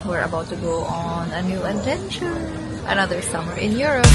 We're about to go on a new adventure. Another summer in Europe.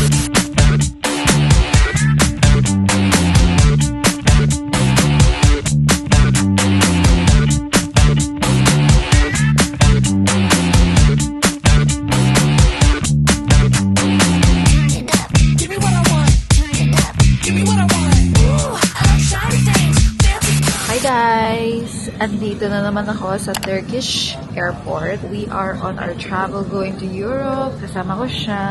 Guys, andito na naman ako sa Turkish airport. We are on our travel going to Europe. Kasama ko siya.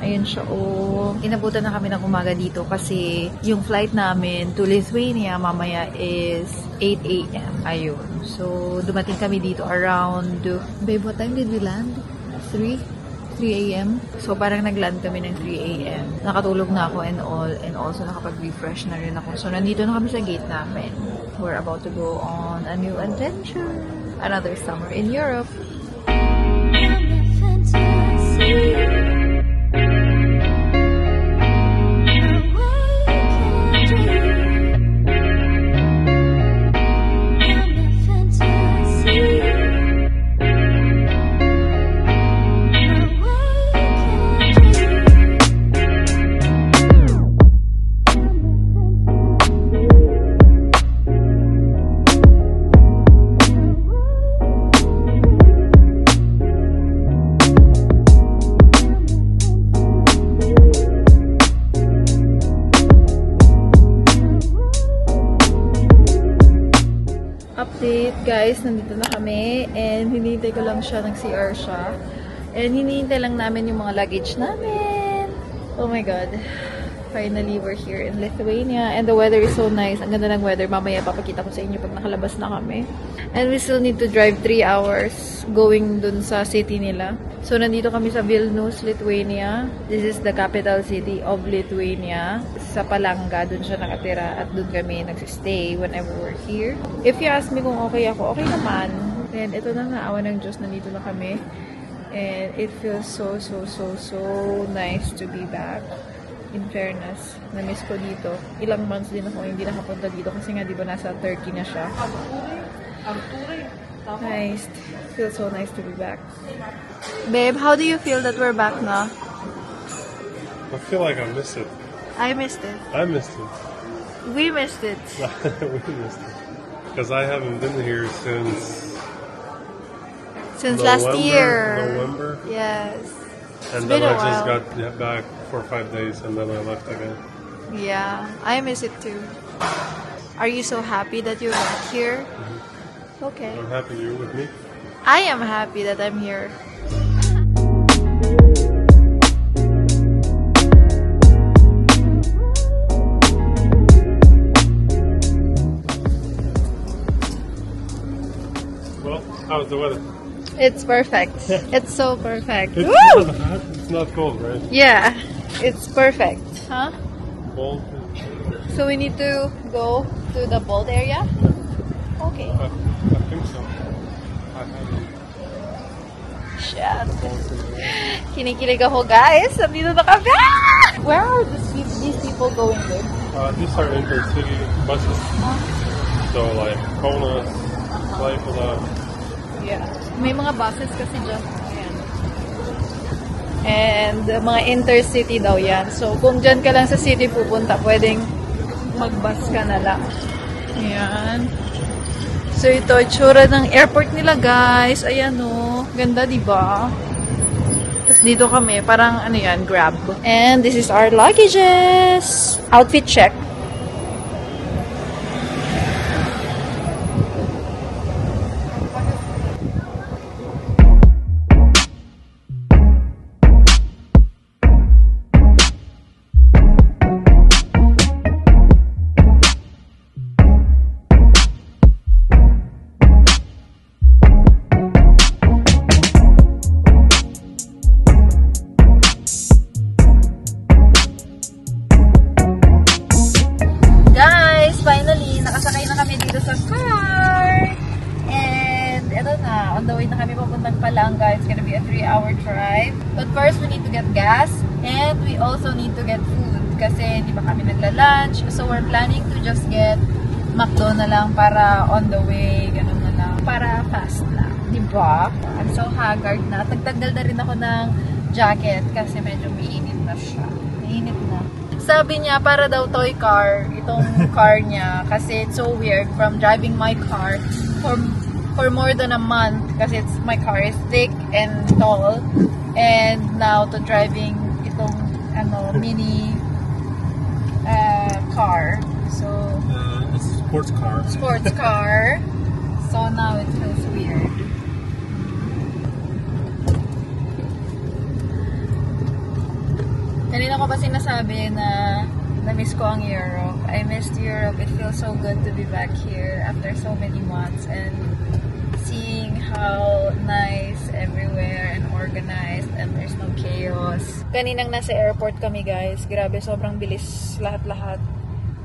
Ayun siya, oh. Inabutan na kami ng umaga dito kasi yung flight namin to Lithuania mamaya is 8 a.m. Ayun. So, dumating kami dito around... Babe, what time did we land? 3 a.m. So, parang nag-land kami ng 3 a.m. Nakatulog na ako and all. And also, nakapag-refresh na rin ako. So, nandito na kami sa gate namin. We're about to go on a new adventure. Another summer in Europe. Update guys, nandito na kami and hinihintay ko lang siya, nag-CR siya and hinihintay lang namin yung mga luggage namin. Oh my god, finally we're here in Lithuania and the weather is so nice. Ang ganda ng weather. Mamaya papakita ko sa inyo pag nakalabas na kami. And we still need to drive 3 hours going dun sa city nila. So nandito kami sa Vilnius, Lithuania. This is the capital city of Lithuania. Sa Palanga, dun siya nakatira at dun kami nagsistay whenever we're here. If you ask me kung okay ako, okay naman. And ito na, naawa ng Diyos, nandito na kami. And it feels so nice to be back. In fairness, na-miss ko dito. Ilang months din ako hindi nakapunta dito kasi nga, di ba, nasa Turkey na siya. Nice. Feels so nice to be back. Babe, how do you feel that we're back now? I feel like I missed it. I missed it. I missed it. We missed it. We missed it. Because I haven't been here since last year. November. Yes. And It's then been a I just while. got back for 5 days and then I left again. Yeah, I miss it too. Are you so happy that you're back here? Okay. I'm happy you're with me. I am happy that I'm here. Well, how's the weather? It's perfect. It's so perfect. It's Woo! not hot, it's not cold, right? Yeah, it's perfect. Huh? Cold. So we need to go to the bold area? Okay. I think so. I haven't. Shit. Kinikilig ako, guys. Nandito na kami. Ah! Where are these people going with? These are intercity buses. So like Kaunas, Klaipėda. Yeah. May mga buses kasi dyan. Ayan. And mga intercity daw yan. So kung dyan ka lang sa city pupunta, pwedeng mag-bus ka na lang. Ayan. So ito, itsura ng airport nila, guys. Ayan, oh. Ganda, diba? Tapos dito kami, parang ano yan, Grab. And this is our luggages. Outfit check. Finally, nakasakay na kami dito sa car. And eto na, on the way na kami papuntang Palanga. It's gonna be a 3-hour drive. But first, we need to get gas. And we also need to get food. Kasi di ba kami nagla-lunch. So we're planning to just get McDo na lang para on the way. Ganun na lang. Para fast lang. Diba? I'm so haggard na. Tagtagdal na rin ako ng jacket kasi medyo mainit na siya. Mainit na. Sabi niya, para daw toy car, itong car niya. Kasi it's so weird from driving my car for more than a month. Kasi my car is thick and tall. And now to driving itong mini car. So, it's a sports car. Sports car. So now it feels weird. Kanina ko pa sinasabi na na-miss ko ang Europe. I missed Europe. It feels so good to be back here after so many months and seeing how nice everywhere and organized and there's no chaos. Kaninang nasa airport kami guys. Grabe, sobrang bilis lahat-lahat.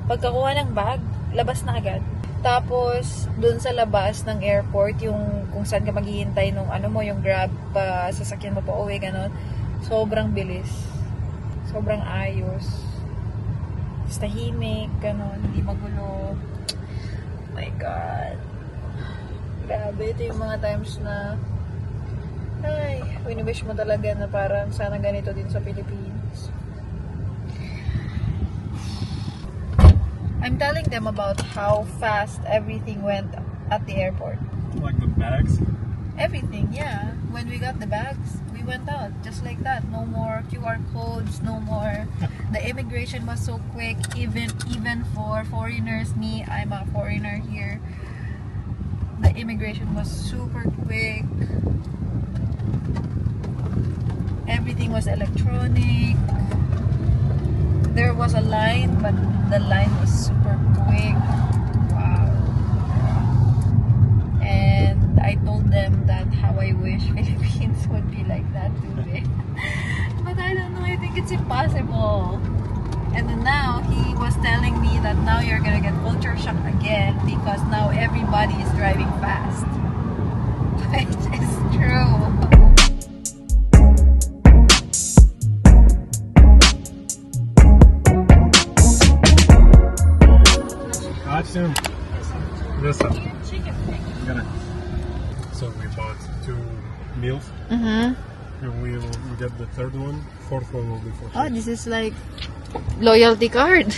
Pagkakuha ng bag, labas na agad. Tapos, dun sa labas ng airport, yung kung saan ka maghihintay nung yung grab pa, sasakyan mo pa uwi, ganun. Sobrang bilis. Sobrang ayos. Tahimik, ganun. Hindi magulo. Oh my God. Grabe, ito yung mga times na ay, wini-wish mo talaga na parang sana ganito din sa Philippines. I'm telling them about how fast everything went at the airport. Like the bags? Everything, yeah. When we got the bags, we went out just like that. No more QR codes, no more. The immigration was so quick, even for foreigners. Me, I'm a foreigner here. The immigration was super quick. Everything was electronic. There was a line, but the line was super quick. Wow. And I told them that how I wish Philippines would be like that too. But I don't know, I think it's impossible. And then now, he was telling me that now you're gonna get culture shock again because now everybody is driving fast. Which is true. Soon. This one. Chicken thing. So we bought 2 meals. Mm-hmm. And we'll get the third one. Fourth one will be for Oh, this is like loyalty card.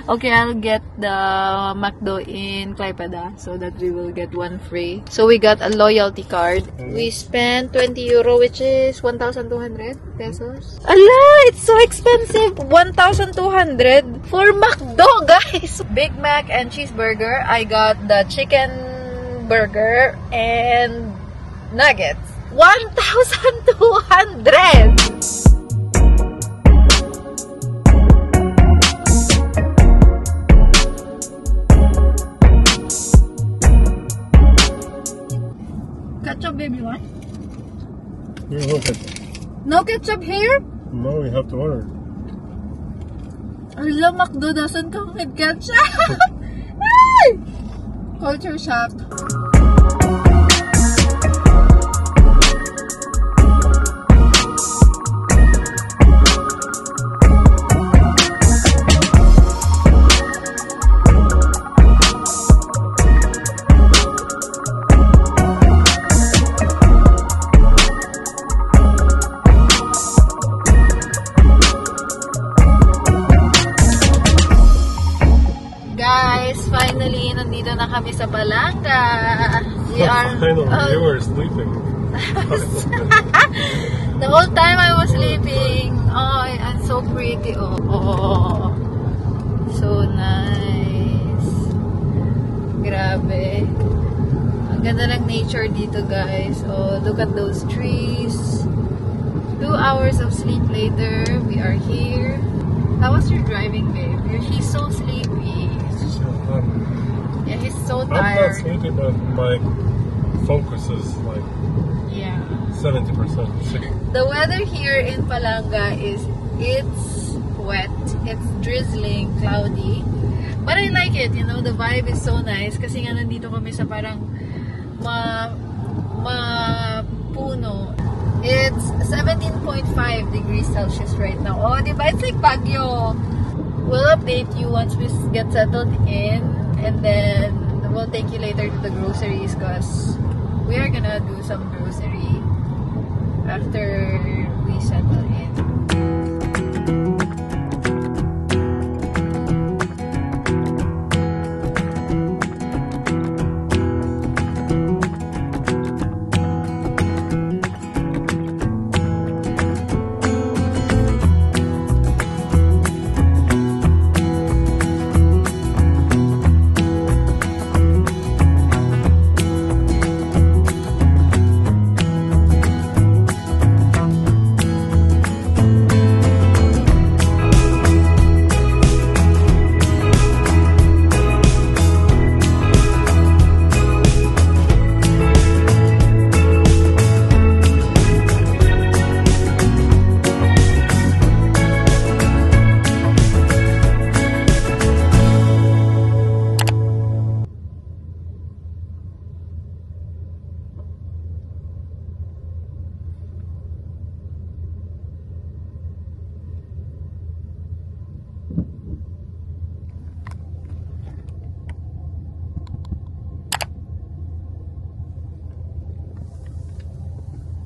Okay, I'll get the McDo in Claypada so that we will get one free. So we got a loyalty card. We spent 20 euro, which is 1,200 pesos. Ala, it's so expensive. 1,200 for McDo, guys. Big Mac and cheeseburger. I got the chicken burger and nuggets. 1,200. Ketchup, baby, what? You no ketchup. No ketchup here? No, you have to order. Ala, McDo doesn't come with ketchup. Culture shock. Finally, nandito na kami sa Balanga. We are... You were sleeping. The whole time I was sleeping. Oh, and so pretty. Oh, so nice. Grabe. Ang ganda ng nature dito, guys. Oh, look at those trees. 2 hours of sleep later, we are here. How was your driving, babe? He's so sleepy. Yeah, he's so tired. I'm not sleepy, but my focus is like 70%. The weather here in Palanga it's wet, it's drizzling, cloudy. But I like it, you know, the vibe is so nice kasi nga nandito kami sa parang puno. It's 17.5 degrees Celsius right now. Oh, diba? It's like Baguio. We'll update you once we get settled in, and then we'll take you later to the groceries because we are gonna do some grocery after we settle in.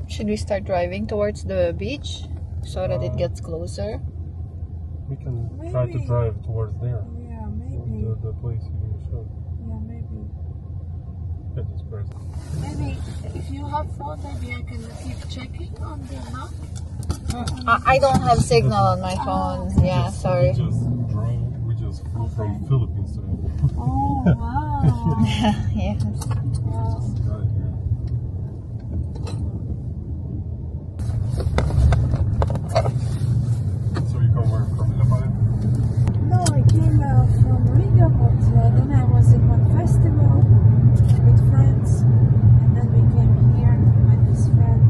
Should we start driving towards the beach so that it gets closer? We can try to drive towards there. Yeah, maybe. The place you showed. Yeah, maybe. Yeah, just press. Maybe if you have phone, maybe I can keep checking on the map. I don't have signal on my phone. Yeah, sorry. We just flew from Philippines today. Oh, wow. Yes. Wow. So you come where from Lebanon? No, I came from Riga, but then I was in one festival with friends, and then we came here with this friend.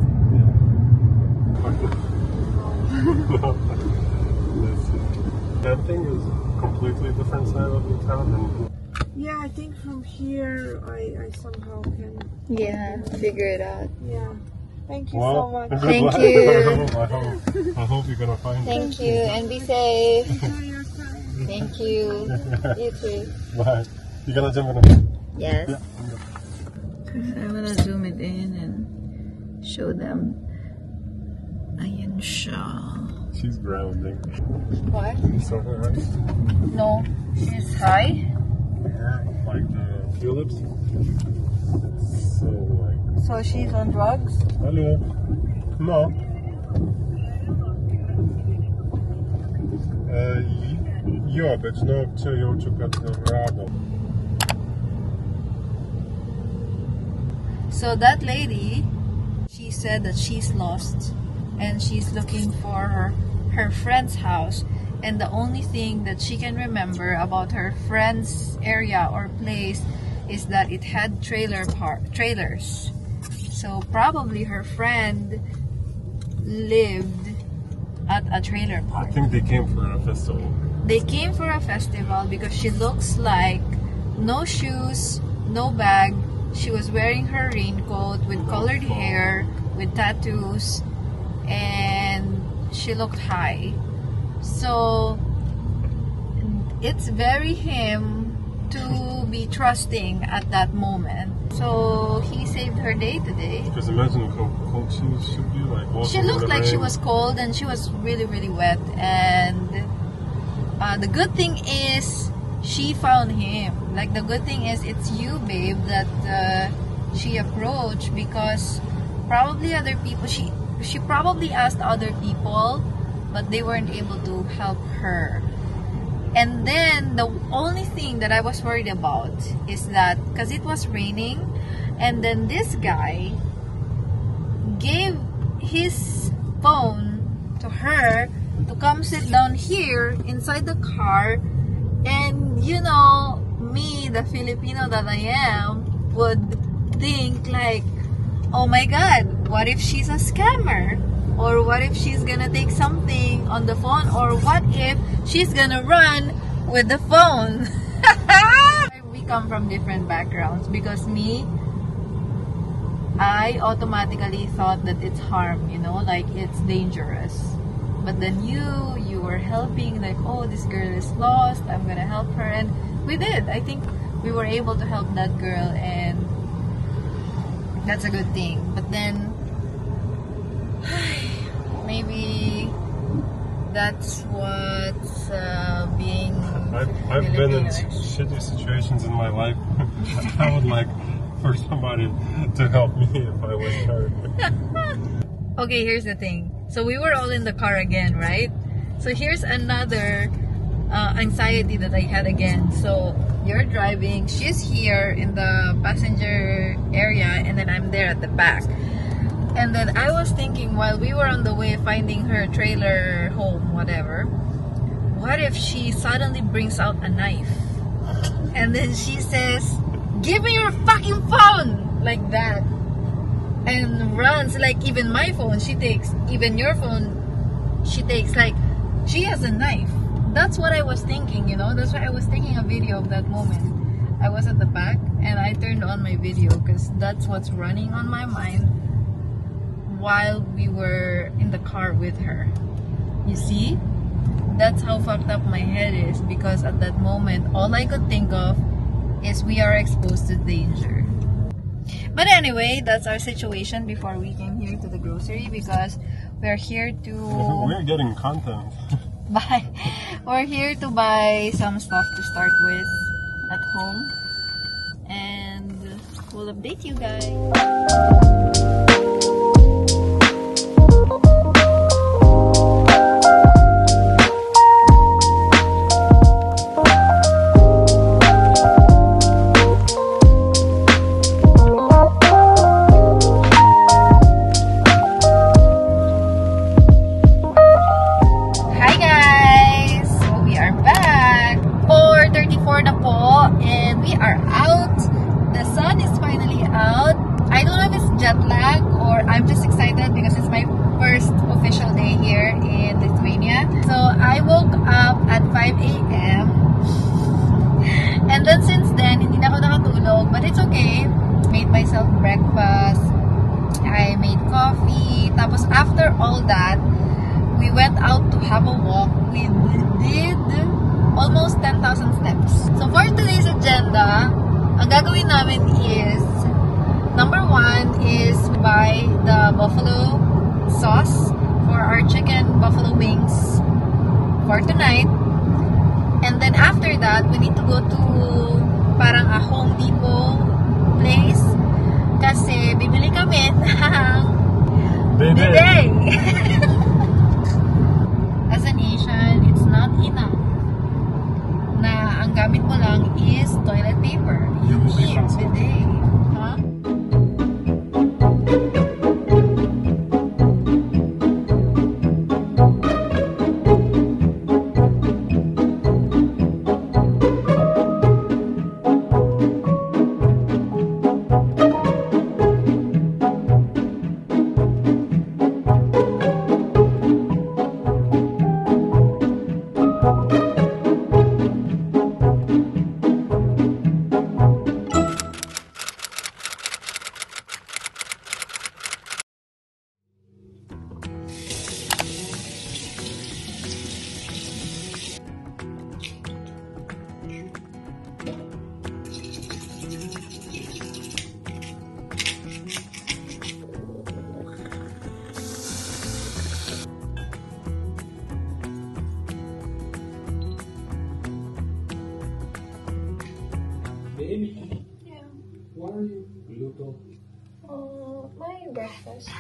That thing is completely different side of the town and Yeah, I think from here I somehow can. Yeah, figure it out. Yeah. Thank you so much. good Thank luck. you. I hope you're gonna find it. Thank you and be safe. Enjoy your time. Thank you. You too. Bye. You gonna jump in the Yes. Yeah. I'm gonna zoom it in and show them. Ayan siya. She's grounding. What? Somewhere, right? No, she's high. Like the tulips. So like. So she's on drugs? Hello. No. Jobec, no čia jaučiu, kad rado. So that lady, she said that she's lost and she's looking for her friend's house, and the only thing that she can remember about her friend's area or place is that it had trailers. So probably her friend lived at a trailer I park. think they came for a festival. They came for a festival because she looks like no shoes, no bag. She was wearing her raincoat with colored hair, with tattoos, and she looked high. So it's very him to be trusting at that moment. So he saved her day today. Because imagine how cold she should be, like walking She in looked the like she rain. was cold and she was really, really wet. And the good thing is she found him. Like the good thing is it's you, babe, that she approached, because probably other people, she probably asked other people, but they weren't able to help her. And then the only thing that I was worried about is that because it was raining, and then this guy gave his phone to her to come sit down here inside the car, and you know, me, the Filipino that I am, would think like, oh my god, what if she's a scammer? Or what if she's gonna take something on the phone? Or what if she's gonna run with the phone? We come from different backgrounds, because me, I automatically thought that it's harm, you know, like it's dangerous. But then you were helping, like, oh, this girl is lost, I'm gonna help her. And we did. I think we were able to help that girl, and That's a good thing. But then, maybe that's what's being I've been in Filipino. shitty situations in my life. I would like for somebody to help me if I was hurt. Okay, here's the thing. So we were all in the car again, right? So here's another anxiety that I had again. So you're driving, she's here in the passenger area, and then I'm there at the back. And then I was thinking while we were on the way finding her trailer home, whatever, what if she suddenly brings out a knife? And then she says, "Give me your fucking phone!" Like that. And runs, like even my phone, she takes. Even your phone, she takes. Like, she has a knife. That's what I was thinking, you know? That's why I was taking a video of that moment. I was at the back and I turned on my video because that's what's running on my mind while we were in the car with her. You see? That's how fucked up my head is, because at that moment, all I could think of is we are exposed to danger. But anyway, that's our situation before we came here to the grocery, because we're here to We're getting content. buy. We're here to buy some stuff to start with at home, and we'll update you guys. Hi guys! So we are back. 4:34 na po, and we are out. The sun is finally out. I don't know if it's jet lag or I'm just excited because it's my first official day here in Lithuania. So I woke up at 5 a.m. and then since then, hindi na ako nakatulog, but it's okay. Made myself breakfast. I made coffee. Tapos after all that, we went out to have a walk. We did almost 10,000 steps. So for today's agenda, ang gagawin namin is, number 1 is buy the buffalo sauce for our chicken buffalo wings for tonight. And then after that, we need to go to parang a Home Depot place kasi bibili kami ng bidet. As an Asian, it's not enough na ang gamit mo lang is toilet paper. You need bidet. Huh? Baby. Yeah. Why are you Luto? My breakfast.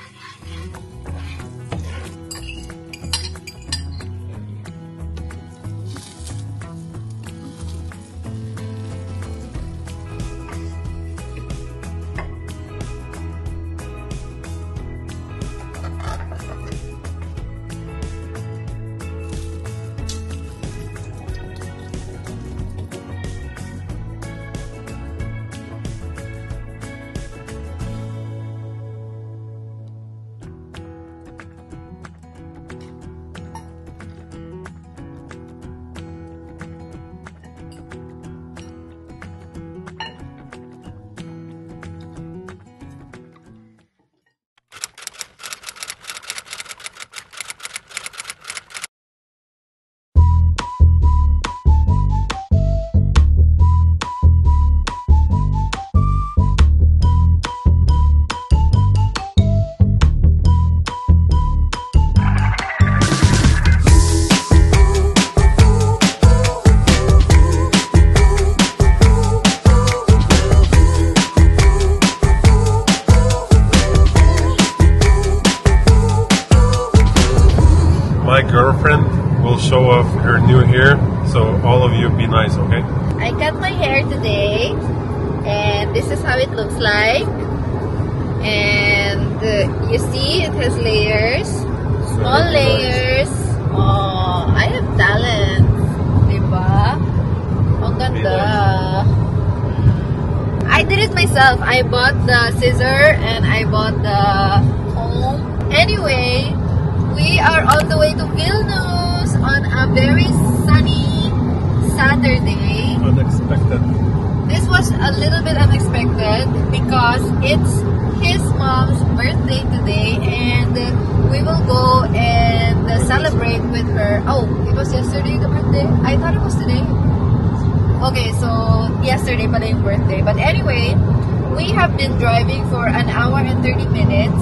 girlfriend will show off her new hair. So all of you be nice, okay? I cut my hair today, and this is how it looks like. And you see, it has layers, small layers. Oh, I have talent, diba? Ang ganda. I did it myself. I bought the scissor and I bought the comb. Anyway, we are on the way to Vilnius on a very sunny Saturday. Unexpected. This was a little bit unexpected because it's his mom's birthday today, and we will go and celebrate with her. Oh, it was yesterday the birthday? I thought it was today. Okay, so yesterday pala yung birthday. But anyway, we have been driving for an hour and 30 minutes.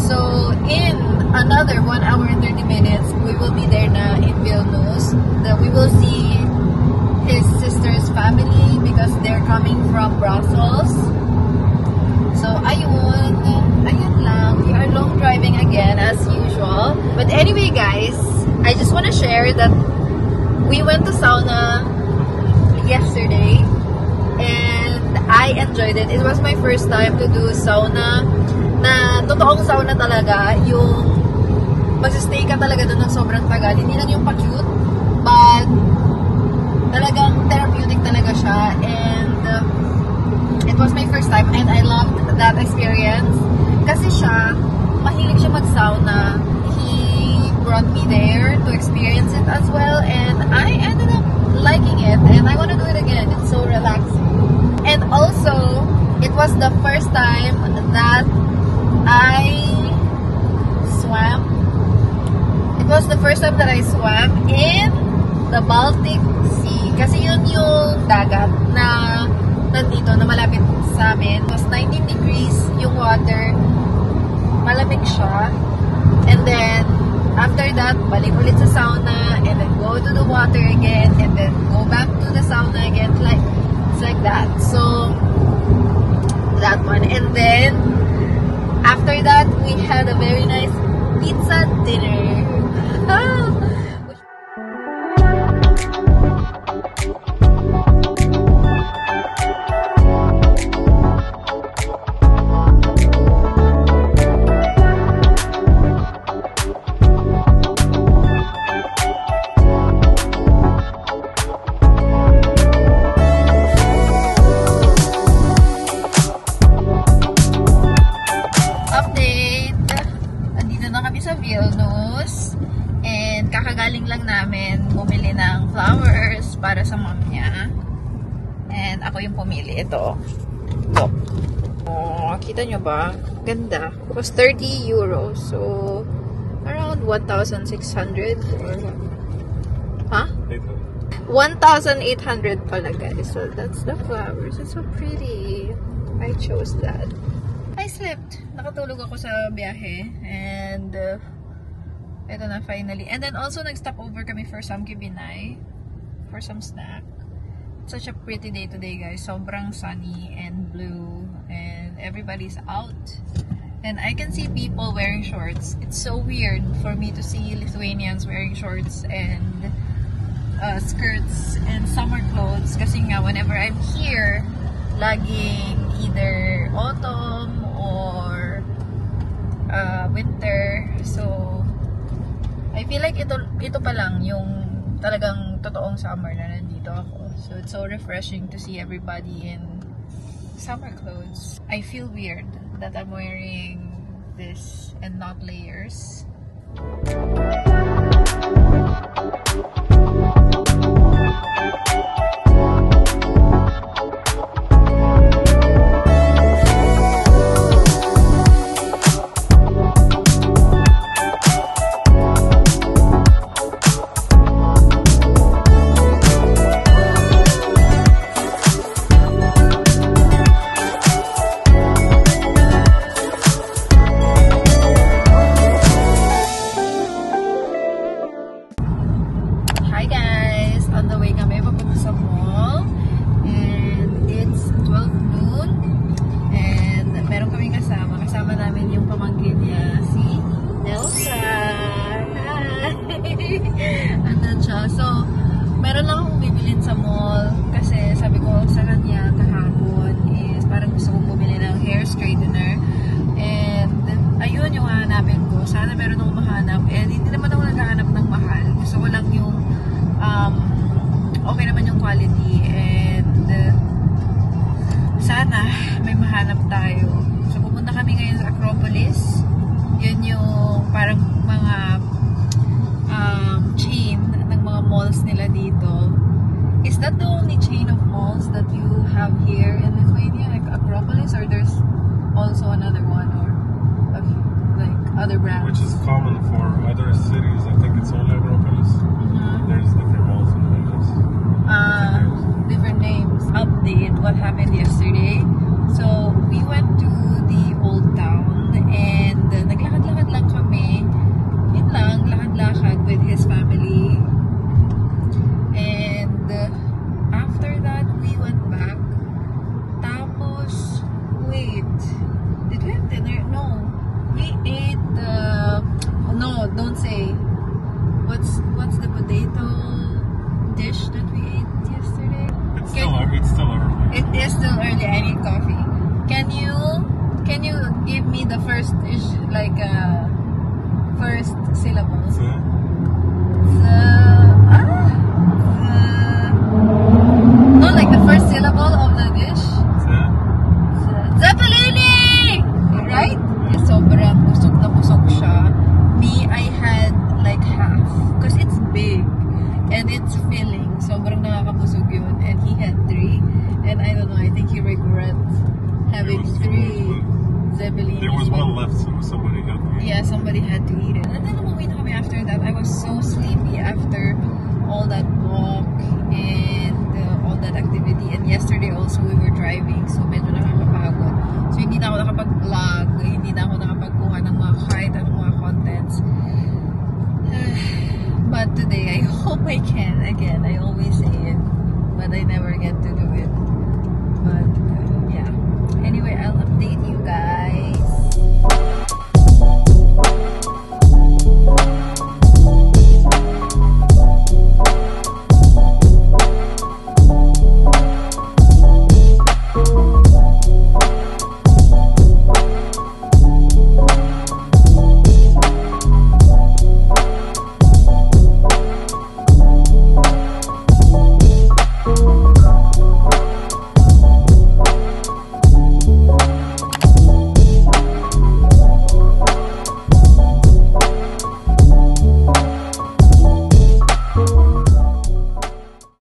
So in another 1 hour and 30 minutes, we will be there na in Vilnius. We will see his sister's family because they're coming from Brussels. So ayun lang. We are long driving again as usual. But anyway guys, I just want to share that we went to sauna yesterday and I enjoyed it. It was my first time to do sauna na totoong sauna talaga, yung mag-stay ka talaga doon ng sobrang tagal, hindi lang yung pa-cute, but talagang therapeutic talaga siya, and it was my first time and I loved that experience kasi mahilig siya mag-sauna. He brought me there to experience it as well, and I ended up liking it and I want to do it again. It's so relaxing. And also, it was the first time that I swam. It was the first time that I swam in the Baltic Sea. Kasi yun yung dagat na nandito, na malapit sa amin. It was 19 degrees yung water. Malamig siya. And then, after that, balik ulit sa sauna, and then go to the water again, and then go back to the sauna again. It's like that. So, that one. And then, after that, we had a very nice pizza dinner. Vilnius, and kakagaling lang namin bumili ng flowers para sa mom niya, and ako yung pumili. Ito. Oh, kita nyo ba? Ganda. It was 30 euros, so around 1,600 or huh? 1,800 pala guys. So that's the flowers. It's so pretty. I chose that. I slept. Nakatulog ako sa biyahe, and ito na finally. And then also nag-stop over kami for some kibinay, for some snack. It's such a pretty day today guys. Sobrang sunny and blue, and everybody's out. And I can see people wearing shorts. It's so weird for me to see Lithuanians wearing shorts and skirts and summer clothes. Kasi nga whenever I'm here, laging either autumn or winter. So I feel like ito pa lang yung talagang totoong summer na nandito ako. So it's so refreshing to see everybody in summer clothes. I feel weird that I'm wearing this and not layers. hahanapin ko. Sana meron akong mahanap. And hindi naman ako naghahanap ng mahal. Gusto ko lang yung okay naman yung quality. And sana may mahanap tayo. So pupunta kami ngayon sa Acropolis. Yun yung parang mga chain ng mga malls nila dito. Is that the only chain of malls that you have here in Lithuania, like Acropolis, or there's also another one, or like other brands? Which is common for other cities. I think it's only Acropolis. There's different malls in Vilnius. Different names. Update what happened yesterday. So we went to the old town and naglakad-lakad lang kami. Yun lang, lakad-lakad with his family. And after that, we went back. Tapos, wait, did we have dinner? No. We ate no, don't say. What's the potato dish that we ate yesterday? It's still early. It is still early. I need coffee. Can you give me the first first syllables? No, like the first syllable of the dish. Zeppelini! Right? Sobrang busog na busog siya. Me, I had like half. Because it's big. And it's filling. Sobrang nakakabusog yun. And he had 3. And I don't know, I think he regrets having 3 Zeppelini. There was one left, so somebody had to eat. Yeah, somebody had to eat it. And then umuwi na kami after that. I was so sleepy after all that walk and all that activity. And yesterday also we were driving, so medyo nakakapagod. So hindi na ako nakapag-vlog, hindi na ako nakapagkuha ng mga kahit anong mga contents. But today, I hope I can. Again, I always say it, but I never get to do it. But